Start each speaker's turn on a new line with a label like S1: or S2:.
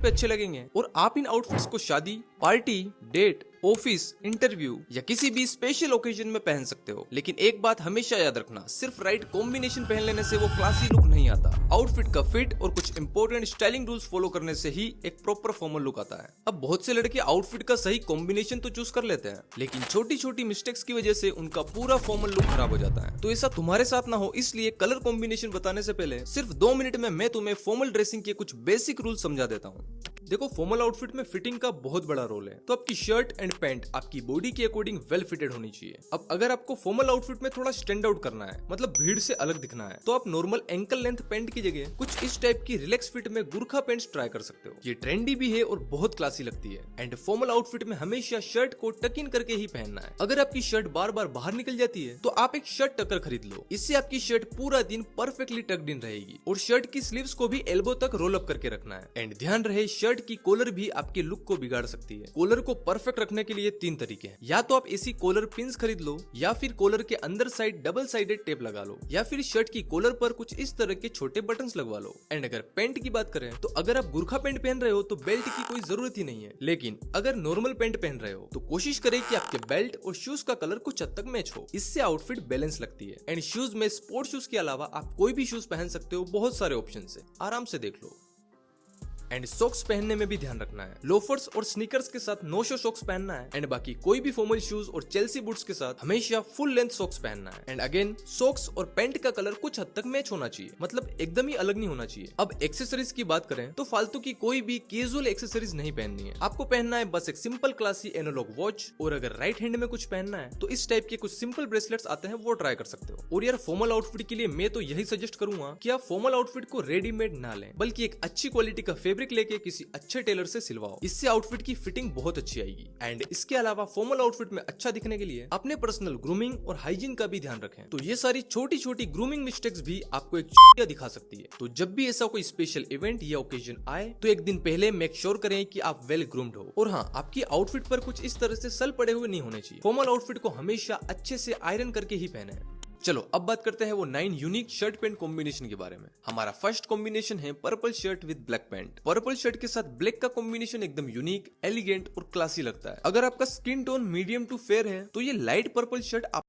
S1: पे अच्छे लगेंगे और आप इन आउटफिट्स को शादी, पार्टी, डेट, ऑफिस, इंटरव्यू या किसी भी स्पेशल ओकेजन में पहन सकते हो। लेकिन एक बात हमेशा याद रखना, सिर्फ राइट कॉम्बिनेशन पहन लेने से वो क्लासी लुक नहीं आता। आउटफिट का फिट और कुछ इंपॉर्टेंट स्टाइलिंग रूल्स फॉलो करने से ही एक प्रॉपर फॉर्मल लुक आता है। अब बहुत से लड़के आउटफिट का सही कॉम्बिनेशन तो चूज कर लेते हैं, लेकिन छोटी छोटी मिस्टेक्स की वजह से उनका पूरा फॉर्मल लुक खराब हो जाता है। तो ऐसा तुम्हारे साथ ना हो, इसलिए कलर कॉम्बिनेशन बताने से पहले सिर्फ 2 मिनट में मैं तुम्हें फॉर्मल ड्रेसिंग के कुछ बेसिक रूल समझा देता हूँ। देखो, फॉर्मल आउटफिट में फिटिंग का बहुत बड़ा रोल है। तो आपकी शर्ट एंड पैंट आपकी बॉडी के अकॉर्डिंग वेल फिटेड होनी चाहिए। अब अगर आपको फॉर्मल आउटफिट में थोड़ा स्टैंड आउट करना है, मतलब भीड़ से अलग दिखना है, तो आप नॉर्मल एंकल लेंथ पैंट की जगह कुछ इस टाइप की रिलैक्स फिट में गुरखा पैंट्स ट्राई कर सकते हो। ये ट्रेंडी भी है और बहुत क्लासी लगती है। एंड फॉर्मल आउटफिट में हमेशा शर्ट को टक इन करके ही पहनना है। अगर आपकी शर्ट बार बार बाहर निकल जाती है तो आप एक शर्ट टकर खरीद लो। इससे आपकी शर्ट पूरा दिन परफेक्टली टक्ड इन रहेगी। और शर्ट की स्लीव्स को भी एल्बो तक रोल अप करके रखना है। एंड ध्यान रहे, शर्ट की कॉलर भी आपके लुक को बिगाड़ सकती है। कॉलर को परफेक्ट रखने के लिए 3 तरीके हैं। या तो आप ऐसी कॉलर पिन्स खरीद लो, या फिर कॉलर के अंदर साइड डबल साइडेड टेप लगा लो, या फिर शर्ट की कॉलर पर कुछ इस तरह के छोटे बटन्स लगवा लो। एंड अगर पैंट की बात करें तो अगर आप गुरखा पैंट पहन रहे हो तो बेल्ट की कोई जरूरत ही नहीं है। लेकिन अगर नॉर्मल पैंट पहन रहे हो तो कोशिश करें कि आपके बेल्ट और शूज का कलर कुछ हद तक मैच हो। इससे आउटफिट बैलेंस लगती है। एंड शूज में स्पोर्ट शूज के अलावा आप कोई भी शूज पहन सकते हो, बहुत सारे ऑप्शन है, आराम से देख लो। एंड सॉक्स पहनने में भी ध्यान रखना है। लोफर्स और स्नीकर्स के साथ नो शो सॉक्स पहनना है। एंड बाकी कोई भी फॉर्मल शूज और चेल्सी बूट्स के साथ हमेशा फुल लेंथ सॉक्स पहनना है। एंड अगेन, सॉक्स और पैंट का कलर कुछ हद तक मैच होना चाहिए, मतलब एकदम ही अलग नहीं होना चाहिए। अब एक्सेसरीज की बात करें तो फालतू की कोई भी कैजुअल एक्सेसरीज नहीं पहननी है। आपको पहनना है बस एक सिंपल क्लासी एनालॉग वॉच, और अगर राइट हैंड में कुछ पहनना है तो इस टाइप के कुछ सिंपल ब्रेसलेट्स आते हैं, वो ट्राई कर सकते हो। और यार, फॉर्मल आउटफिट के लिए मैं तो यही सजेस्ट करूंगा कि आप फॉर्मल आउटफिट को रेडीमेड ना लें, बल्कि एक अच्छी क्वालिटी का फैब्रिक लेके किसी अच्छे टेलर से सिलवाओ। इससे आउटफिट की फिटिंग बहुत अच्छी आएगी। एंड इसके अलावा फॉर्मल आउटफिट में अच्छा दिखने के लिए अपने पर्सनल ग्रूमिंग और हाइजीन का भी ध्यान रखें। तो ये सारी छोटी छोटी ग्रूमिंग मिस्टेक्स भी आपको एक चूतिया दिखा सकती है। तो जब भी ऐसा कोई स्पेशल इवेंट या ओकेजन आए तो एक दिन पहले मेक श्योर करें कि आप वेल ग्रूम्ड हो। और हाँ, आपकी आउटफिट पर कुछ इस तरह से सल पड़े हुए नहीं होने चाहिए। फॉर्मल आउटफिट को हमेशा अच्छे से आयरन करके ही पहने। चलो अब बात करते हैं वो 9 यूनिक शर्ट पैंट कॉम्बिनेशन के बारे में। हमारा फर्स्ट कॉम्बिनेशन है purple shirt with black pant. Purple shirt के साथ ब्लैक का कॉम्बिनेशन एकदम यूनिक, एलिगेंट और क्लासी लगता है। अगर आपका skin tone medium to fair है तो ये लाइट पर्पल शर्ट